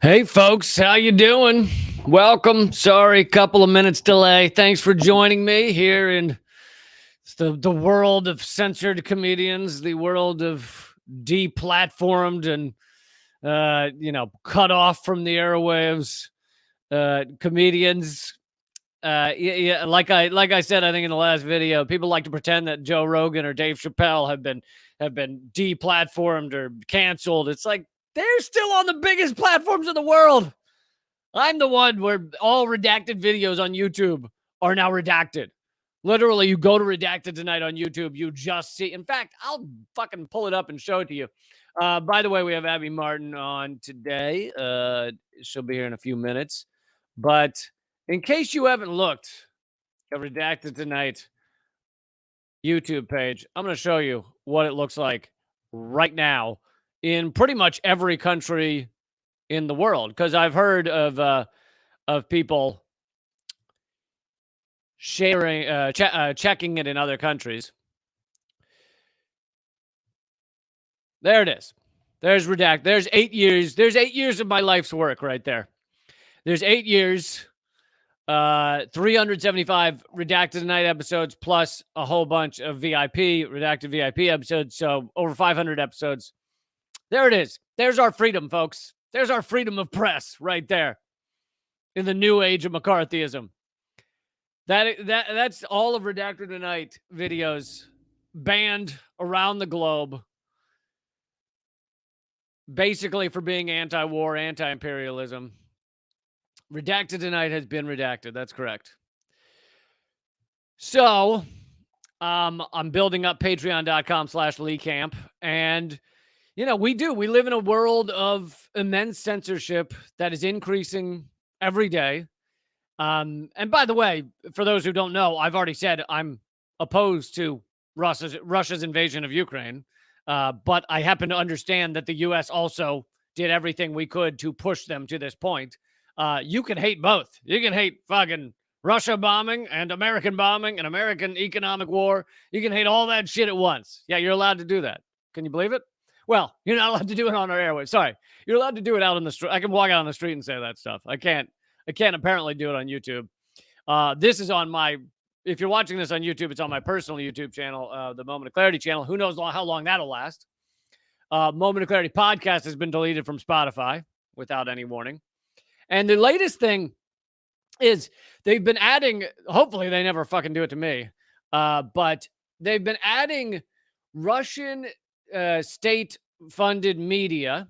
Hey folks, how you doing? Welcome. Sorry, couple of minutes delay. Thanks for joining me here in the world of censored comedians, the world of deplatformed and cut off from the airwaves comedians. Yeah, like I said, I think in the last video, people like to pretend that Joe Rogan or Dave Chappelle have been deplatformed or canceled. It's like they're still on the biggest platforms in the world. I'm the one where all redacted videos on YouTube are now redacted. Literally, you go to Redacted Tonight on YouTube, you just see. In fact, I'll fucking pull it up and show it to you. By the way, we have Abby Martin on today. She'll be here in a few minutes. But in case you haven't looked at Redacted Tonight YouTube page, I'm going to show you what it looks like right now in pretty much every country in the world. Because I've heard of people sharing, checking it in other countries. There it is. There's Redact. There's 8 years. There's 8 years of my life's work right there. There's 8 years, 375 Redacted Tonight episodes, plus a whole bunch of Redacted VIP episodes. So over 500 episodes. There it is. There's our freedom, folks. There's our freedom of press right there in the new age of McCarthyism. That's all of Redacted Tonight videos banned around the globe, basically for being anti-war, anti-imperialism. Redacted Tonight has been redacted. That's correct. So, I'm building up patreon.com/Lee Camp. And, we live in a world of immense censorship that is increasing every day. And by the way, for those who don't know, I've already said I'm opposed to Russia's invasion of Ukraine. But I happen to understand that the U.S. also did everything we could to push them to this point. You can hate both. You can hate fucking Russia bombing and American economic war. You can hate all that shit at once. Yeah, you're allowed to do that. Can you believe it? Well, you're not allowed to do it on our airwaves. Sorry. You're allowed to do it out on the street. I can walk out on the street and say that stuff. I can't apparently do it on YouTube. This is on my, if you're watching this on YouTube, it's on my personal YouTube channel, the Moment of Clarity channel. Who knows how long that'll last. Moment of Clarity podcast has been deleted from Spotify without any warning. And the latest thing is they've been adding, hopefully they never fucking do it to me, but they've been adding Russian state-funded media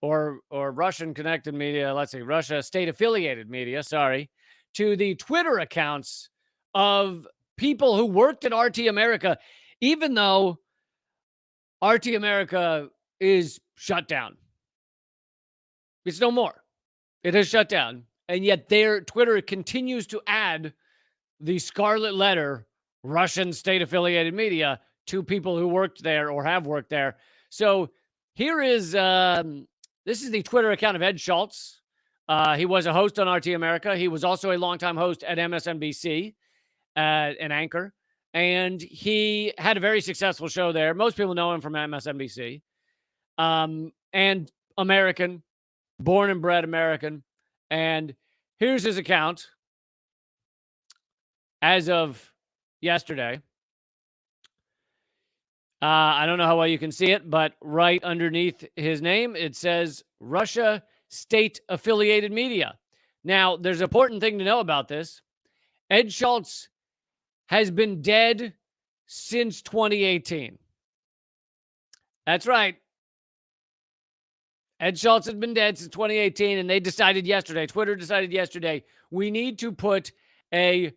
or Russian-connected media, let's see, Russia state-affiliated media, to the Twitter accounts of people who worked at RT America, even though RT America is shut down. It's no more. It is shut down. And yet their Twitter continues to add the scarlet letter Russian state-affiliated media to people who worked there or have worked there. So here is, this is the Twitter account of Ed Schultz. He was a host on RT America. He was also a longtime host at MSNBC, an anchor. And he had a very successful show there. Most people know him from MSNBC. And American, born and bred American. And here's his account as of yesterday. I don't know how well you can see it, but right underneath his name, it says Russia state-affiliated media. Now, there's an important thing to know about this. Ed Schultz has been dead since 2018. That's right. Ed Schultz has been dead since 2018, and Twitter decided yesterday, we need to put a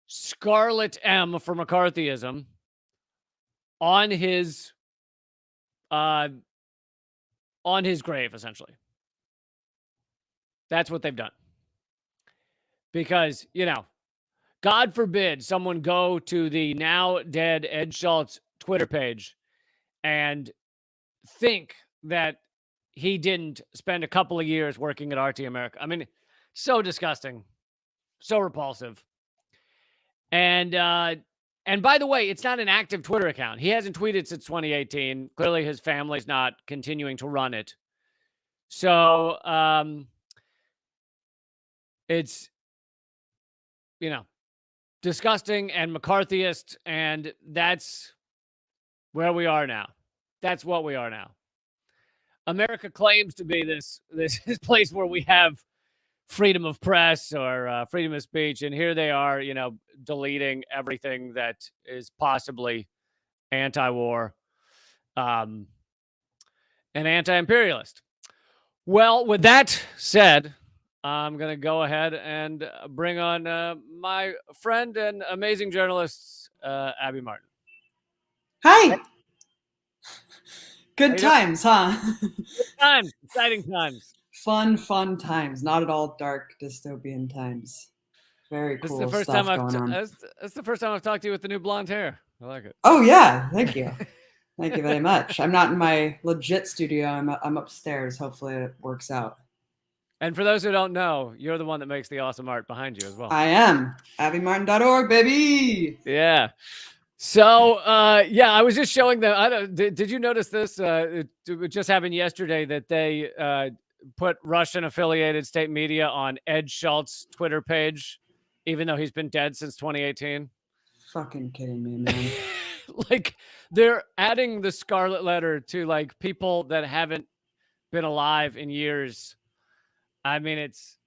scarlet M for McCarthyism on his grave, essentially. That's what they've done. Because, God forbid someone go to the now dead Ed Schultz Twitter page and think that he didn't spend a couple of years working at RT America. I mean, so disgusting, so repulsive. And by the way, it's not an active Twitter account. He hasn't tweeted since 2018. Clearly his family's not continuing to run it. So It's, you know, disgusting and McCarthyist, and that's where we are now. That's what we are now. America claims to be this place where we have freedom of press or freedom of speech, and here they are, deleting everything that is possibly anti-war, um, and anti-imperialist. Well, with that said, I'm going to go ahead and bring on my friend and amazing journalist, Abby Martin. Hi. How Good you doing? times, huh? Good times, exciting times. Fun times. Not at all dark dystopian times. Very This is the cool first time stuff I've going on. that's the first time I've talked to you with the new blonde hair. I like it. Oh yeah, thank you. Thank you very much. I'm not in my legit studio. I'm upstairs. Hopefully it works out. And for those who don't know, you're the one that makes the awesome art behind you as well. I am. AbbyMartin.org, baby. Yeah. So, yeah, I was just showing them. I don't. Did you notice this? It just happened yesterday that they put Russian-affiliated state media on Ed Schultz's Twitter page, even though he's been dead since 2018. Fucking kidding me, man. Like they're adding the scarlet letter to like people that haven't been alive in years. I mean, it's.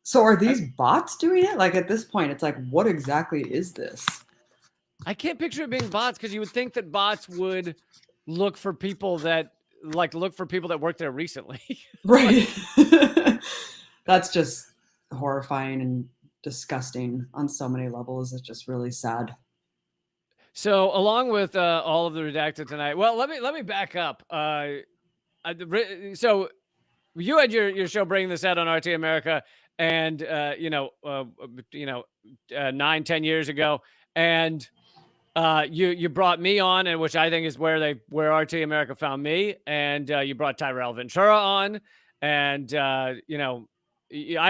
So are these bots doing it? Like at this point, it's like, what exactly is this? I can't picture it being bots because you would think that bots would look for people that work there recently. Right. That's just horrifying and disgusting on so many levels. It's just really sad. So, along with all of the redacted tonight, well, let me back up. So you had your show bringing this out on RT America, and 9-10 years ago, and you brought me on, and which I think is where RT America found me, and you brought Tyrell Ventura on, and I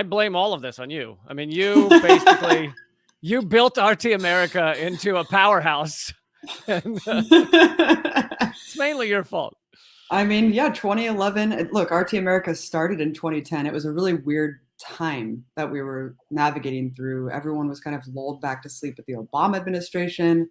blame all of this on you. I mean, you basically you built RT America into a powerhouse, and it's mainly your fault. I mean, yeah, 2011. Look, RT America started in 2010. It was a really weird time that we were navigating through. Everyone was kind of lulled back to sleep with the Obama administration.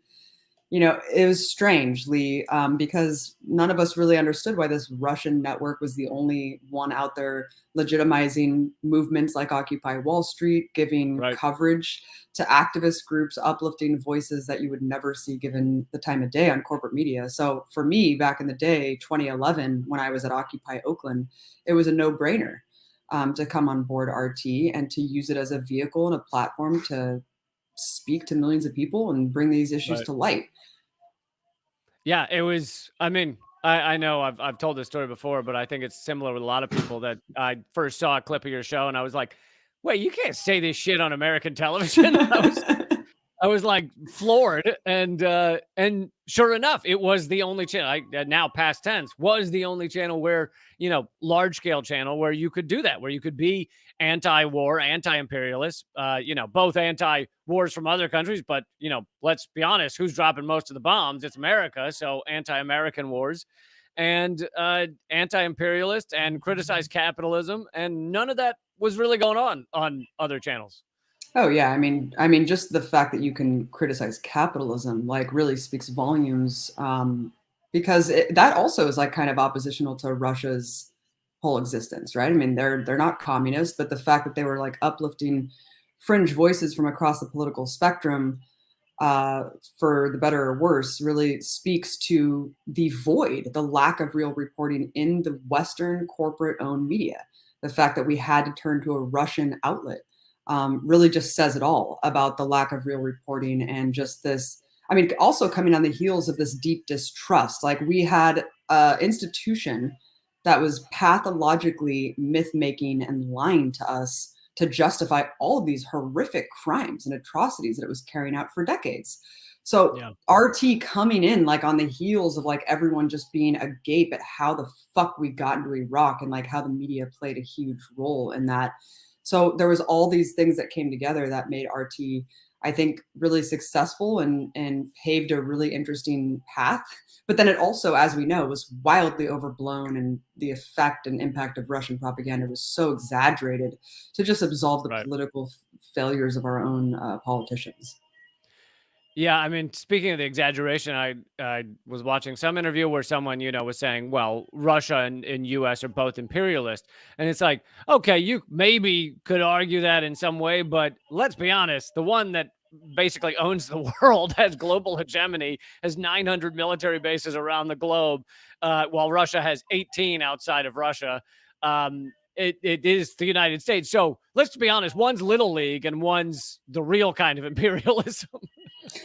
It was strange, Lee, because none of us really understood why this Russian network was the only one out there legitimizing movements like Occupy Wall Street, giving Right. coverage to activist groups, uplifting voices that you would never see given the time of day on corporate media. So for me, back in the day, 2011, when I was at Occupy Oakland, it was a no-brainer to come on board RT and to use it as a vehicle and a platform to speak to millions of people and bring these issues to light. Yeah, it was. I mean, I know I've told this story before, but I think it's similar with a lot of people that I first saw a clip of your show and I was like, wait, you can't say this shit on American television. I was like floored, and sure enough, it was the only channel. Now past tense was the only channel where large scale channel where you could do that, where you could be anti-war, anti-imperialist, both anti-wars from other countries, but let's be honest, who's dropping most of the bombs? It's America, so anti-American wars, and anti-imperialist, and criticize capitalism, and none of that was really going on other channels. Oh yeah, I mean, just the fact that you can criticize capitalism like really speaks volumes, because that also is like kind of oppositional to Russia's whole existence, right? I mean, they're not communist, but the fact that they were like uplifting fringe voices from across the political spectrum, for the better or worse, really speaks to the void, the lack of real reporting in the Western corporate-owned media. The fact that we had to turn to a Russian outlet really just says it all about the lack of real reporting and just this. I mean, also coming on the heels of this deep distrust. Like we had an institution that was pathologically myth making and lying to us to justify all of these horrific crimes and atrocities that it was carrying out for decades. So Yeah. RT coming in like on the heels of like everyone just being agape at how the fuck we got into Iraq and like how the media played a huge role in that. So there was all these things that came together that made RT I think, really successful and paved a really interesting path. But then it also, as we know, was wildly overblown, and the effect and impact of Russian propaganda was so exaggerated to just absolve the Right. political failures of our own politicians. Yeah, I mean, speaking of the exaggeration, I was watching some interview where someone, was saying, well, Russia and US are both imperialist. And it's like, okay, you maybe could argue that in some way, but let's be honest, the one that basically owns the world, has global hegemony, has 900 military bases around the globe, while Russia has 18 outside of Russia. It is the United States. So let's be honest, one's little league and one's the real kind of imperialism.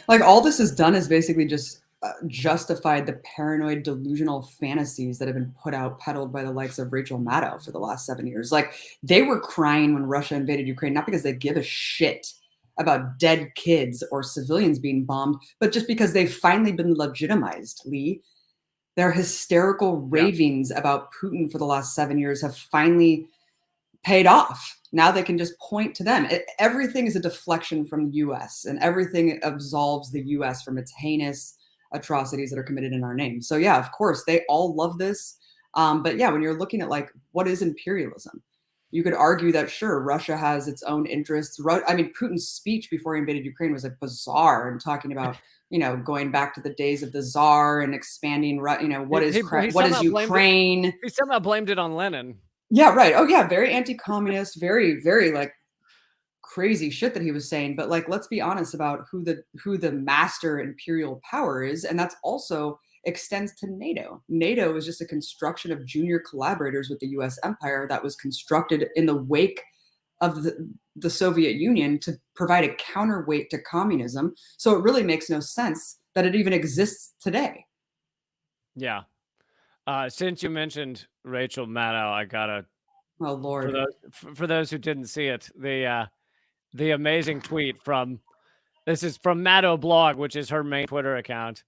Like, all this has done is basically just justified the paranoid, delusional fantasies that have been peddled by the likes of Rachel Maddow for the last 7 years. Like, they were crying when Russia invaded Ukraine, not because they give a shit about dead kids or civilians being bombed, but just because they've finally been legitimized, Lee. Their hysterical Yeah. ravings about Putin for the last 7 years have finally paid off. Now they can just point to them. Everything is a deflection from the US, and everything absolves the US from its heinous atrocities that are committed in our name. So yeah, of course, they all love this. But yeah, when you're looking at, like, what is imperialism, you could argue that sure, Russia has its own interests. I mean, Putin's speech before he invaded Ukraine was like bizarre, and talking about, going back to the days of the Tsar and expanding, He he he what is somehow blamed it Ukraine? he somehow blamed it on Lenin. Yeah, right. Oh yeah, very anti-communist, very, very, like, crazy shit that he was saying. But, like, let's be honest about who the master imperial power is, and that's also extends to NATO. NATO is just a construction of junior collaborators with the US empire that was constructed in the wake of the Soviet Union to provide a counterweight to communism. So it really makes no sense that it even exists today. Yeah. Since you mentioned Rachel Maddow, I gotta Oh for Lord. those who didn't see it, the amazing tweet from this is from Maddow Blog, which is her main Twitter account.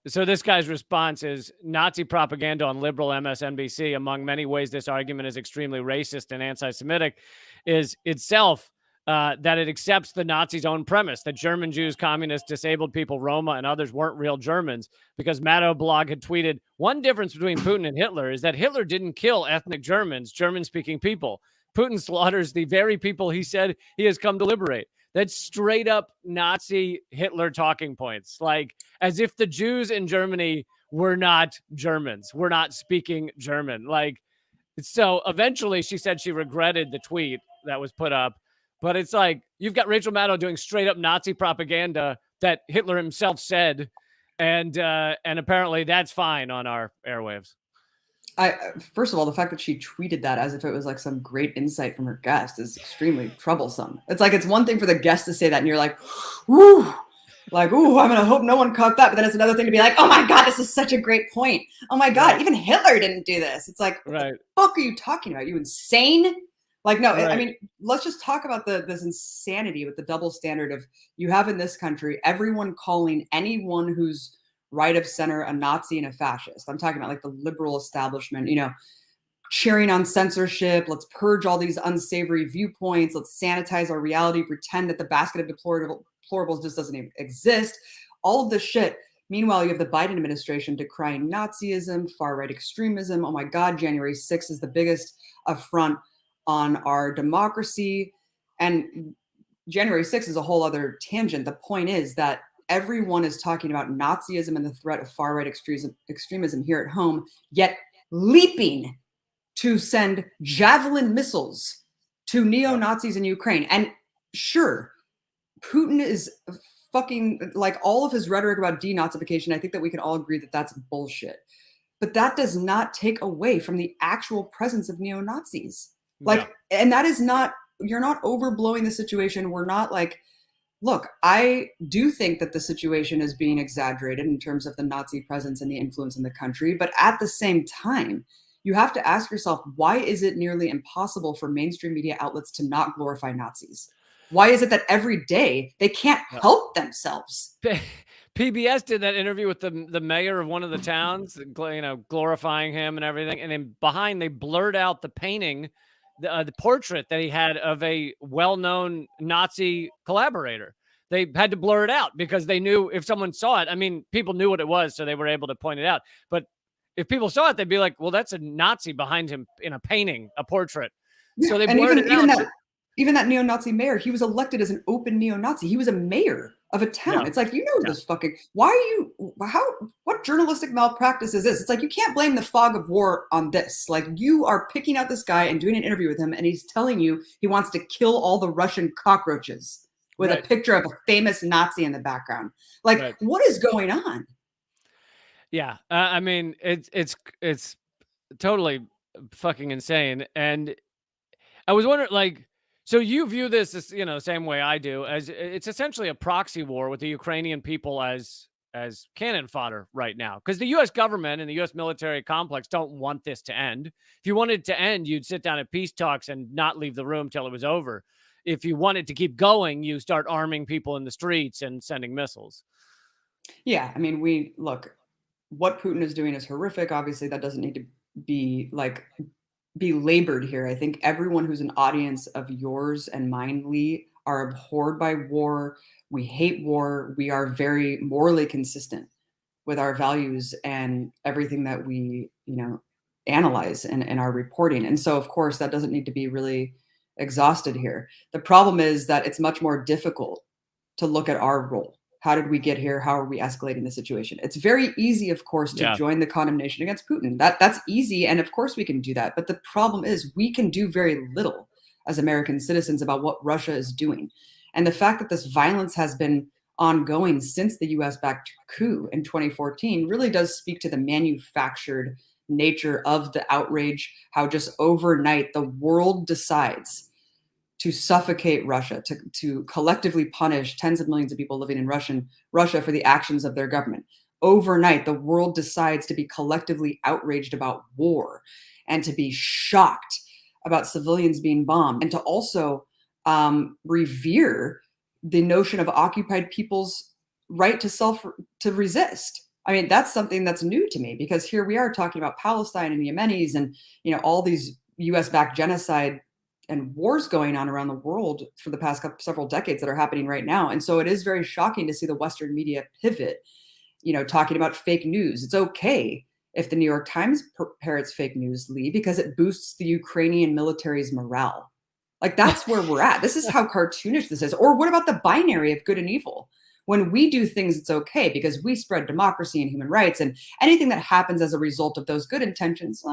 So this guy's response is Nazi propaganda on liberal MSNBC. Among many ways, this argument is extremely racist and anti-Semitic, is itself that it accepts the Nazis' own premise that German Jews, communists, disabled people, Roma, and others weren't real Germans. Because Maddow Blog had tweeted, one difference between Putin and Hitler is that Hitler didn't kill ethnic Germans, German-speaking people. Putin slaughters the very people he said he has come to liberate. That's straight up Nazi Hitler talking points. Like, as if the Jews in Germany were not Germans, were not speaking German. Like, so eventually she said she regretted the tweet that was put up. But it's like, you've got Rachel Maddow doing straight up Nazi propaganda that Hitler himself said. And apparently that's fine on our airwaves. First of all, the fact that she tweeted that as if it was like some great insight from her guest is extremely troublesome. It's like, it's one thing for the guest to say that, and you're like, "Ooh, like, ooh, I'm gonna hope no one caught that." But then it's another thing to be like, "Oh my god, this is such a great point. Oh my god, Right. even Hitler didn't do this." It's like, what Right. the fuck are you talking about? You insane? Like, no, I Right. mean, let's just talk about this insanity with the double standard of, you have in this country everyone calling anyone who's right of center a Nazi and a fascist. I'm talking about, like, the liberal establishment, cheering on censorship. Let's purge all these unsavory viewpoints. Let's sanitize our reality, pretend that the basket of deplorables just doesn't even exist. All of this shit. Meanwhile, you have the Biden administration decrying Nazism, far right extremism. Oh my God, January 6th is the biggest affront on our democracy. And January 6th is a whole other tangent. The point is that everyone is talking about Nazism and the threat of far right extremism here at home, yet leaping to send javelin missiles to neo-Nazis in Ukraine. And sure, Putin is fucking, like, all of his rhetoric about denazification, I think that we can all agree that that's bullshit. But that does not take away from the actual presence of neo-Nazis. Yeah. Like, and that is not, you're not overblowing the situation. We're not like, look, I do think that the situation is being exaggerated in terms of the Nazi presence and the influence in the country. But at the same time, you have to ask yourself, why is it nearly impossible for mainstream media outlets to not glorify Nazis? Why is it that every day they can't Yeah. help themselves? PBS did that interview with the mayor of one of the towns, glorifying him and everything. And then behind, they blurred out the painting, the portrait that he had of a well-known Nazi collaborator. they had to blur it out because they knew if someone saw it, I mean, people knew what it was, so they were able to point it out. But if people saw it, they'd be like, well, that's a Nazi behind him in a painting, a portrait. So Yeah, they and blurred even it out. even that neo-Nazi mayor, he was elected as an open neo-Nazi. He was a mayor of a town. Yeah. It's like, you know, Yeah. this fucking why are you how what journalistic malpractice is this? It's like you can't blame the fog of war on this. Like you are picking out this guy and doing an interview with him, and he's telling you he wants to kill all the Russian cockroaches with a Right. picture of a famous Nazi in the background. Like, Right. what is going on? Yeah. I mean, it's totally fucking insane. And I was wondering, like, so you view this as, same way I do, as it's essentially a proxy war with the Ukrainian people as cannon fodder right now, because the U.S. government and the U.S. military complex don't want this to end. If you wanted it to end, you'd sit down at peace talks and not leave the room till it was over. If you wanted to keep going, you start arming people in the streets and sending missiles. Yeah, I mean, we look, what Putin is doing is horrific. Obviously, that doesn't need to be like be labored here. I think everyone who's an audience of yours and mine, Lee, are abhorred by war. We hate war. We are very morally consistent with our values and everything that we, analyze in our reporting. And so, of course, that doesn't need to be really exhausted here. The problem is that it's much more difficult to look at our role. How did we get here? How are we escalating the situation? It's very easy, of course, to Yeah. join the condemnation against Putin. That's easy, and of course we can do that. But the problem is we can do very little as American citizens about what Russia is doing. And the fact that this violence has been ongoing since the US backed coup in 2014 really does speak to the manufactured nature of the outrage, how just overnight the world decides to suffocate Russia, to collectively punish tens of millions of people living in Russia for the actions of their government. Overnight, the world decides to be collectively outraged about war and to be shocked about civilians being bombed and to also revere the notion of occupied people's right to resist. I mean, that's something that's new to me because here we are talking about Palestine and Yemenis and all these U.S. backed genocide and wars going on around the world for the past several decades that are happening right now. And so it is very shocking to see the Western media pivot, talking about fake news. It's okay if the New York Times parrots fake news, Lee, because it boosts the Ukrainian military's morale. Like that's where we're at. This is how cartoonish this is. Or what about the binary of good and evil? When we do things, it's okay because we spread democracy and human rights, and anything that happens as a result of those good intentions,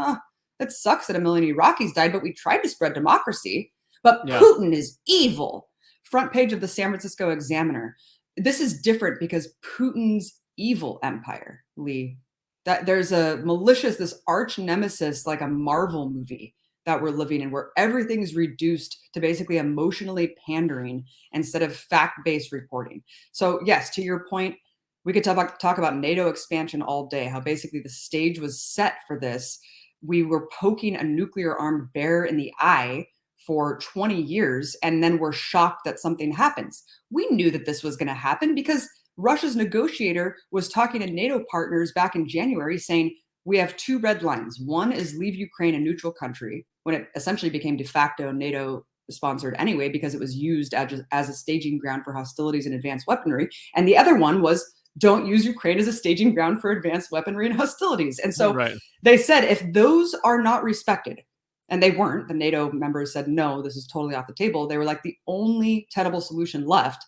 it sucks that a million Iraqis died, but we tried to spread democracy. But Yeah. Putin is evil. Front page of the San Francisco Examiner. This is different because Putin's evil empire, Lee. That there's a malicious, this arch nemesis, like a Marvel movie that we're living in, where everything is reduced to basically emotionally pandering instead of fact-based reporting. So, yes, to your point, we could talk about NATO expansion all day, how basically the stage was set for this. We were poking a nuclear armed bear in the eye for 20 years, and then we're shocked that something happens. We knew that this was going to happen because Russia's negotiator was talking to NATO partners back in January saying, we have two red lines. One is leave Ukraine a neutral country, when it essentially became de facto NATO sponsored anyway, because it was used as a staging ground for hostilities and advanced weaponry. And the other one was don't use Ukraine as a staging ground for advanced weaponry and hostilities. And so Right. they said if those are not respected, and they weren't, the NATO members said, no, this is totally off the table. They were like, the only tenable solution left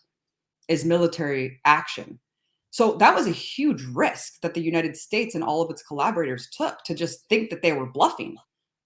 is military action. So that was a huge risk that the United States and all of its collaborators took to just think that they were bluffing.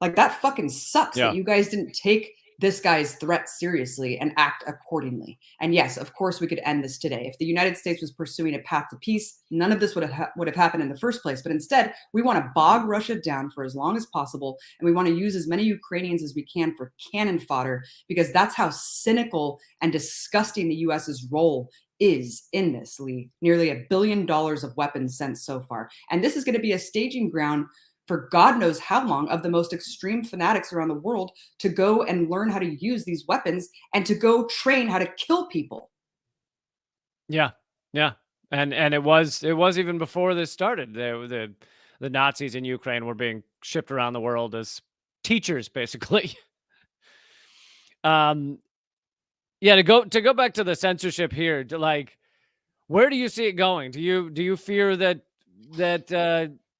Like that fucking sucks that Yeah. you guys didn't take this guy's threat seriously and act accordingly. And yes, of course we could end this today. If the United States was pursuing a path to peace, none of this would have happened in the first place. But instead, we want to bog Russia down for as long as possible, and we want to use as many Ukrainians as we can for cannon fodder because that's how cynical and disgusting the US's role is in this, Lee. Nearly $1 billion of weapons sent so far. And this is going to be a staging ground for God knows how long of the most extreme fanatics around the world to go and learn how to use these weapons and to go train how to kill people. Yeah. Yeah. And it was even before this started. The Nazis in Ukraine were being shipped around the world as teachers, basically. um Yeah, to go back to the censorship here, to like, where do you see it going? Do you fear that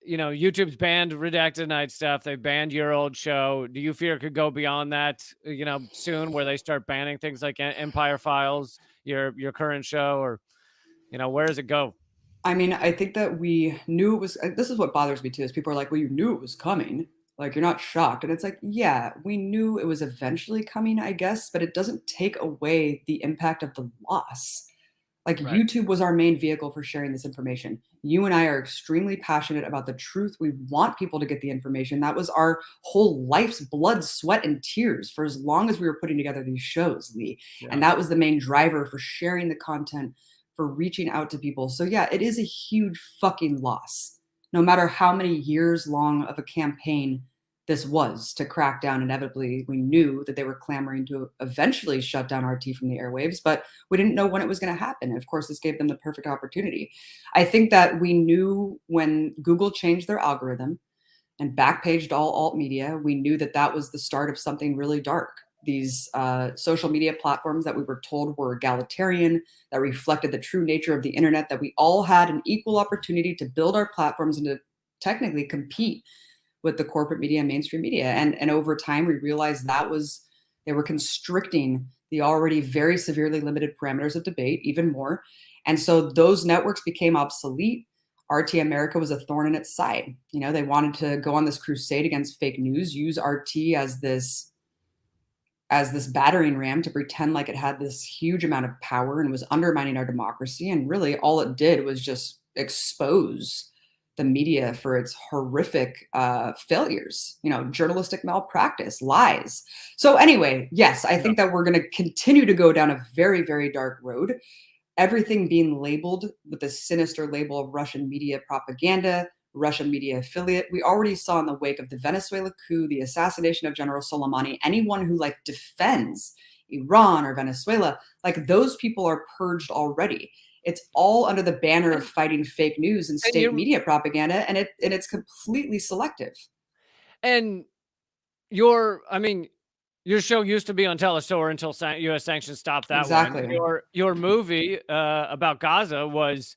YouTube's banned redacted night stuff? They banned your old show. Do you fear it could go beyond that? Soon, where they start banning things like Empire Files, your current show, or where does it go? I mean, I think that we knew it was. This is what bothers me too. Is people are like, "Well, you knew it was coming. Like, you're not shocked." And it's like, yeah, we knew it was eventually coming, I guess, but it doesn't take away the impact of the loss. Like, Right. YouTube was our main vehicle for sharing this information. You and I are extremely passionate about the truth. We want people to get the information. That was our whole life's blood, sweat, and tears for as long as we were putting together these shows, Lee. And Yeah. that was the main driver for sharing the content, for reaching out to people. So, yeah, it is a huge fucking loss. No matter how many years long of a campaign this was to crack down, inevitably, we knew that they were clamoring to eventually shut down RT from the airwaves, but we didn't know when it was going to happen. And of course, this gave them the perfect opportunity. I think that we knew when Google changed their algorithm and backpaged all alt media, we knew that that was the start of something really dark. These social media platforms that we were told were egalitarian, that reflected the true nature of the internet, that we all had an equal opportunity to build our platforms and to technically compete with the corporate media and mainstream media. And over time, we realized that was they were constricting the already very severely limited parameters of debate even more. And so those networks became obsolete. RT America was a thorn in its side. You know, they wanted to go on this crusade against fake news, use RT as this battering ram to pretend like it had this huge amount of power and was undermining our democracy. And really, all it did was just expose the media for its horrific failures, journalistic malpractice, lies. So, anyway, yes, I Yeah. think that we're going to continue to go down a very, very dark road, everything being labeled with the sinister label of Russian media propaganda, Russian media affiliate. We already saw in the wake of the Venezuela coup, the assassination of General Soleimani, anyone who like defends Iran or Venezuela, like those people are purged already. It's all under the banner of And, fighting fake news and and state you media propaganda, and it's completely selective. and your show used to be on Telestore until U.S. sanctions stopped that one. Exactly. Your movie about Gaza was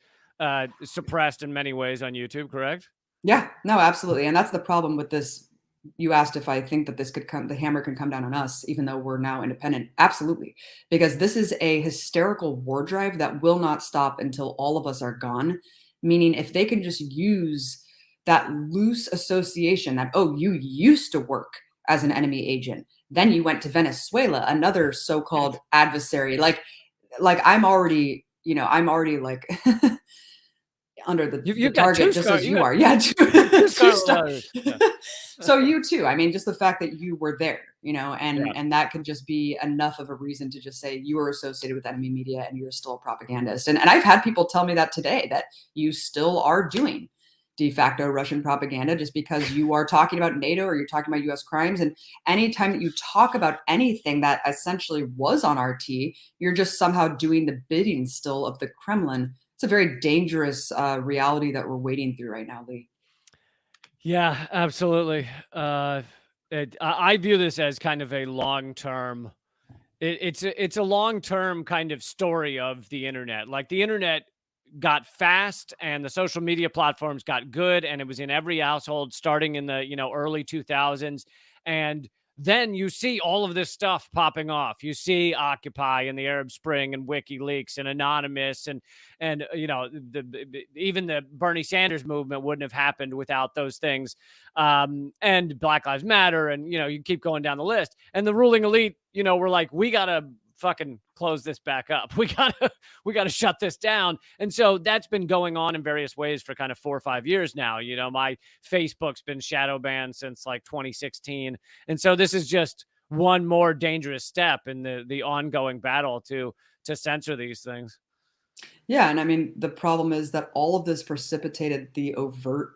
suppressed in many ways on YouTube, correct? Yeah, no, absolutely. And that's the problem with this. You asked if I think that this could come, the hammer can come down on us, even though we're now independent. Absolutely. Because this is a hysterical war drive that will not stop until all of us are gone. Meaning, if they can just use that loose association that, oh, you used to work as an enemy agent, then you went to Venezuela, another so called adversary. Like I'm already like under the You've got target two just scar. as You you got are. Yeah, two two scarlet star. letters. Yeah. So you too. I mean, just the fact that you were there, Yeah. and that could just be enough of a reason to just say you were associated with enemy media and you're still a propagandist. And I've had people tell me that today, that you still are doing de facto Russian propaganda just because you are talking about NATO or you're talking about US crimes. And anytime that you talk about anything that essentially was on RT, you're just somehow doing the bidding still of the Kremlin. It's a very dangerous reality that we're wading through right now, Lee. Yeah, absolutely. I view this as kind of a long term. It's a long term kind of story of the internet. Like the internet got fast and the social media platforms got good and it was in every household starting in the early 2000s. And then you see all of this stuff popping off. You see Occupy and the Arab Spring and WikiLeaks and Anonymous and even the Bernie Sanders movement wouldn't have happened without those things, and Black Lives Matter, and you keep going down the list. And the ruling elite, we're like, we gotta fucking close this back up. We gotta shut this down. And so that's been going on in various ways for kind of 4 or 5 years now. My Facebook's been shadow banned since like 2016. And so this is just one more dangerous step in the ongoing battle to censor these things. Yeah, and I mean, the problem is that all of this precipitated the overt,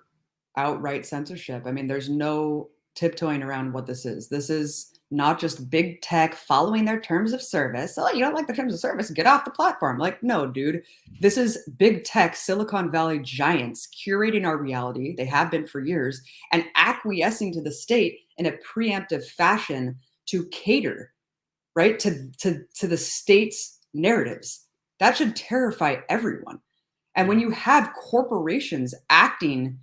outright censorship. I mean, there's no tiptoeing around what this is. This is not just big tech following their terms of service. Oh, you don't like the terms of service? Get off the platform. Like, no, dude. This is big tech, Silicon Valley giants curating our reality. They have been for years, and acquiescing to the state in a preemptive fashion to cater right? To the state's narratives. That should terrify everyone. And when Yeah. you have corporations acting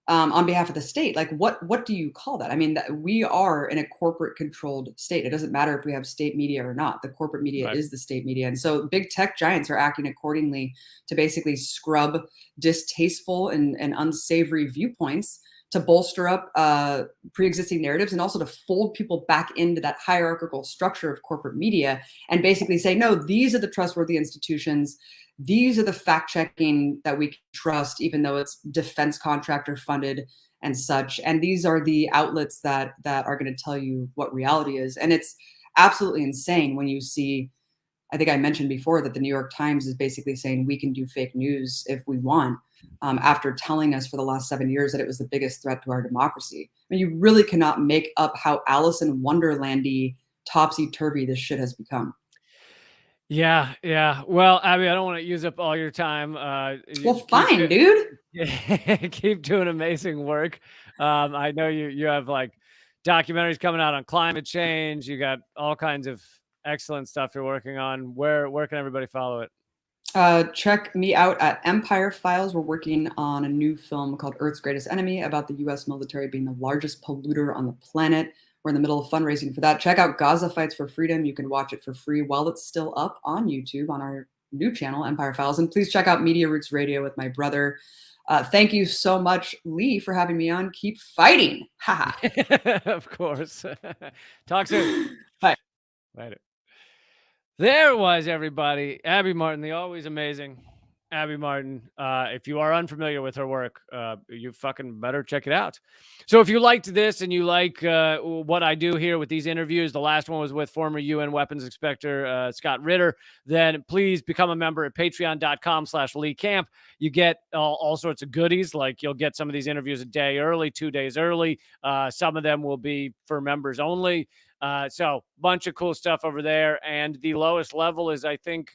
on behalf of the state, like what do you call that? I mean, we are in a corporate controlled state. It doesn't matter if we have state media or not. The corporate media Right. is the state media, and so big tech giants are acting accordingly to basically scrub distasteful and unsavory viewpoints to bolster up pre-existing narratives and also to fold people back into that hierarchical structure of corporate media and basically say, no, these are the trustworthy institutions, these are the fact checking that we can trust, even though it's defense contractor funded and such. And these are the outlets that are going to tell you what reality is. And it's absolutely insane when you see. I think I mentioned before that the New York Times is basically saying we can do fake news if we want, after telling us for the last 7 years that it was the biggest threat to our democracy. I mean, you really cannot make up how Alice in Wonderlandy topsy turvy this shit has become. Yeah, yeah. Well, Abby, I don't want to use up all your time. Well, You keep fine, dude. keep doing amazing work. I know you have like documentaries coming out on climate change. You got all kinds of excellent stuff you're working on. Where can everybody follow it? Check me out at Empire Files. We're working on a new film called Earth's Greatest Enemy about the US military being the largest polluter on the planet. We're in the middle of fundraising for that. Check out Gaza Fights for Freedom. You can watch it for free while it's still up on YouTube on our new channel, Empire Files. And please check out Media Roots Radio with my brother. Thank you so much, Lee, for having me on. Keep fighting. Haha. Of course. Talk soon. Bye. Later. There it was, everybody. Abby Martin, the always amazing Abby Martin. If you are unfamiliar with her work, you fucking better check it out. So if you liked this and you like what I do here with these interviews, the last one was with former UN weapons inspector Scott Ritter, then please become a member at patreon.com/Lee Camp. You get all sorts of goodies, like you'll get some of these interviews a day early, 2 days early. Some of them will be for members only. So bunch of cool stuff over there. And the lowest level is, I think,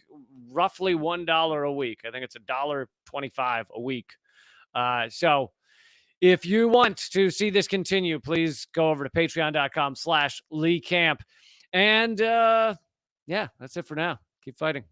roughly $1 a week. I think it's $1.25 a week. So if you want to see this continue, please go over to patreon.com/Lee Camp. And yeah, that's it for now. Keep fighting.